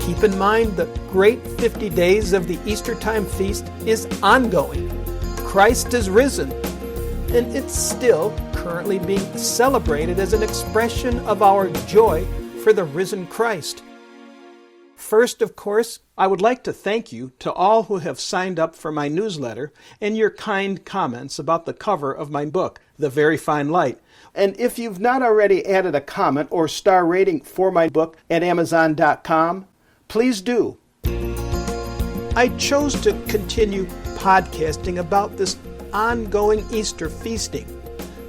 Keep in mind the great 50 days of the Easter time feast is ongoing. Christ is risen, and it's still currently being celebrated as an expression of our joy for the risen Christ. First, of course, I would like to thank you to all who have signed up for my newsletter and your kind comments about the cover of my book, The Very Fine Light. And if you've not already added a comment or star rating for my book at Amazon.com, please do. I chose to continue podcasting about this ongoing Easter feasting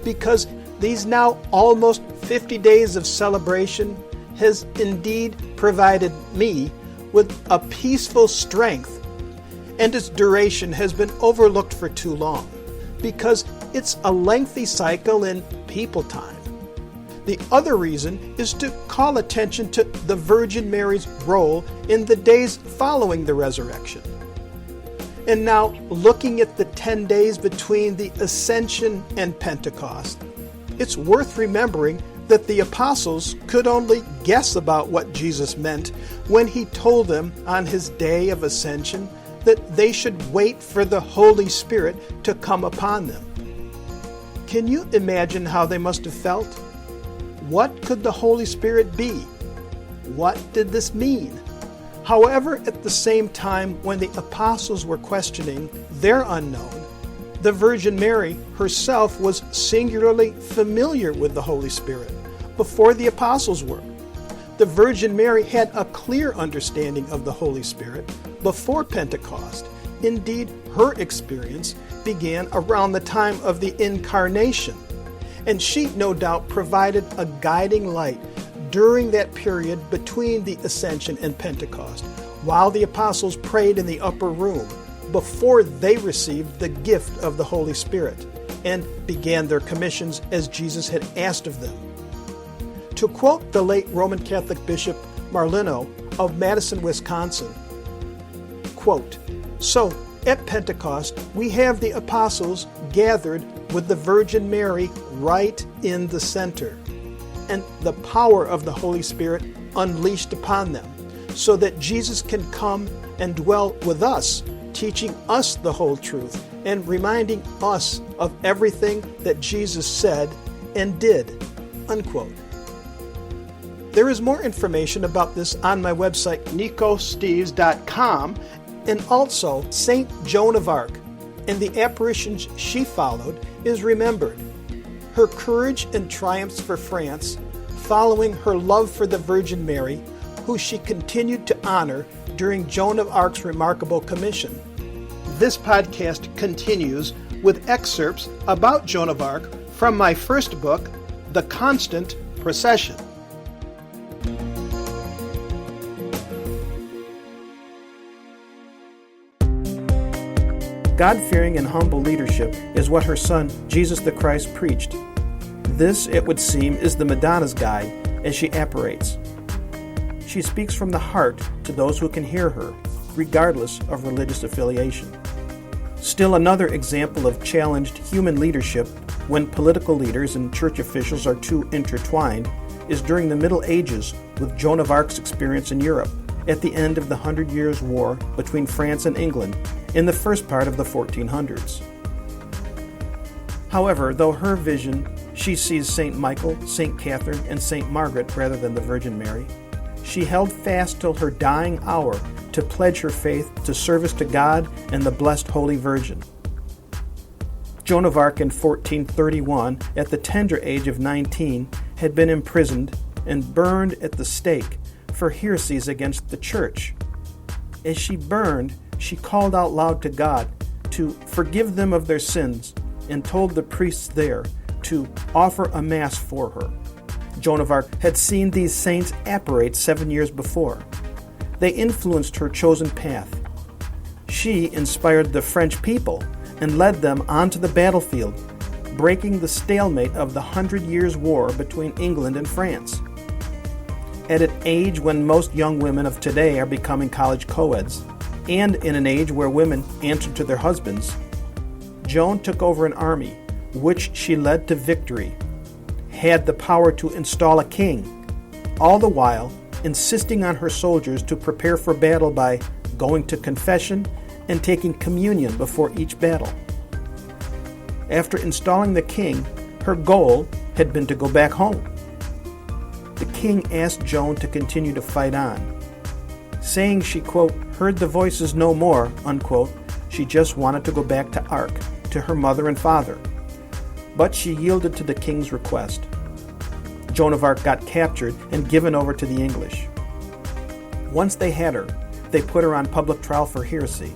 because these now almost 50 days of celebration has indeed provided me with a peaceful strength, and its duration has been overlooked for too long because it's a lengthy cycle in people time. The other reason is to call attention to the Virgin Mary's role in the days following the resurrection. And now, looking at the 10 days between the Ascension and Pentecost, it's worth remembering that the apostles could only guess about what Jesus meant when he told them on his day of ascension that they should wait for the Holy Spirit to come upon them. Can you imagine how they must have felt? What could the Holy Spirit be? What did this mean? However, at the same time when the apostles were questioning their unknown, the Virgin Mary herself was singularly familiar with the Holy Spirit before the apostles were. The Virgin Mary had a clear understanding of the Holy Spirit before Pentecost. Indeed, her experience began around the time of the Incarnation, and she no doubt provided a guiding light during that period between the Ascension and Pentecost, while the apostles prayed in the upper room before they received the gift of the Holy Spirit and began their commissions as Jesus had asked of them. To quote the late Roman Catholic Bishop Marlino of Madison, Wisconsin, quote, "So, at Pentecost, we have the apostles gathered with the Virgin Mary right in the center, and the power of the Holy Spirit unleashed upon them, so that Jesus can come and dwell with us, teaching us the whole truth and reminding us of everything that Jesus said and did." Unquote. There is more information about this on my website, nicosteves.com, and also St. Joan of Arc and the apparitions she followed is remembered. Her courage and triumphs for France, following her love for the Virgin Mary, who she continued to honor during Joan of Arc's remarkable commission. This podcast continues with excerpts about Joan of Arc from my first book, The Constant Procession. God-fearing and humble leadership is what her son, Jesus the Christ, preached. This, it would seem, is the Madonna's guide as she apparates. She speaks from the heart to those who can hear her, regardless of religious affiliation. Still another example of challenged human leadership when political leaders and church officials are too intertwined is during the Middle Ages with Joan of Arc's experience in Europe at the end of the 100 Years' War between France and England in the first part of the 1400s. However, though her vision, she sees St. Michael, St. Catherine, and St. Margaret rather than the Virgin Mary, she held fast till her dying hour to pledge her faith to service to God and the Blessed Holy Virgin. Joan of Arc in 1431, at the tender age of 19, had been imprisoned and burned at the stake for heresies against the Church. As she burned, she called out loud to God to forgive them of their sins and told the priests there to offer a mass for her. Joan of Arc had seen these saints apparate 7 years before. They influenced her chosen path. She inspired the French people and led them onto the battlefield, breaking the stalemate of the 100 Years' War between England and France. At an age when most young women of today are becoming college co-eds, and in an age where women answered to their husbands, Joan took over an army, which she led to victory, had the power to install a king, all the while insisting on her soldiers to prepare for battle by going to confession and taking communion before each battle. After installing the king, her goal had been to go back home. The king asked Joan to continue to fight on, saying she, quote, heard the voices no more, unquote. She just wanted to go back to Arc, to her mother and father. But she yielded to the king's request. Joan of Arc got captured and given over to the English. Once they had her, they put her on public trial for heresy.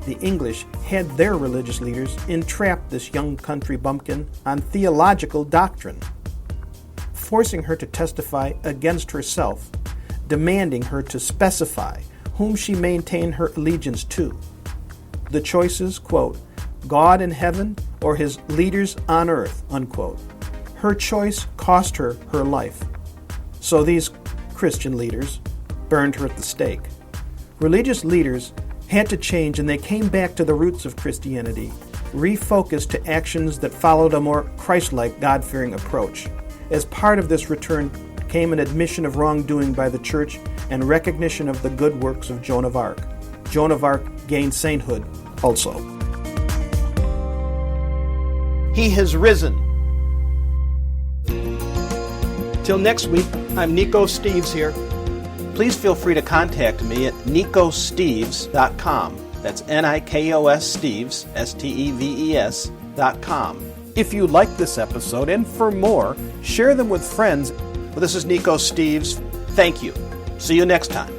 The English had their religious leaders entrap this young country bumpkin on theological doctrine, forcing her to testify against herself, demanding her to specify whom she maintained her allegiance to. The choices, quote, God in heaven or his leaders on earth, unquote. Her choice cost her her life. So these Christian leaders burned her at the stake. Religious leaders had to change, and they came back to the roots of Christianity, refocused to actions that followed a more Christ-like, God-fearing approach. As part of this return came an admission of wrongdoing by the church and recognition of the good works of Joan of Arc. Joan of Arc gained sainthood also. He has risen. Till next week, I'm Nico Steves here. Please feel free to contact me at nicosteves.com. That's Nikos Steves, Steves.com. If you like this episode, and for more, share them with friends. Well, this is Nico Steves. Thank you. See you next time.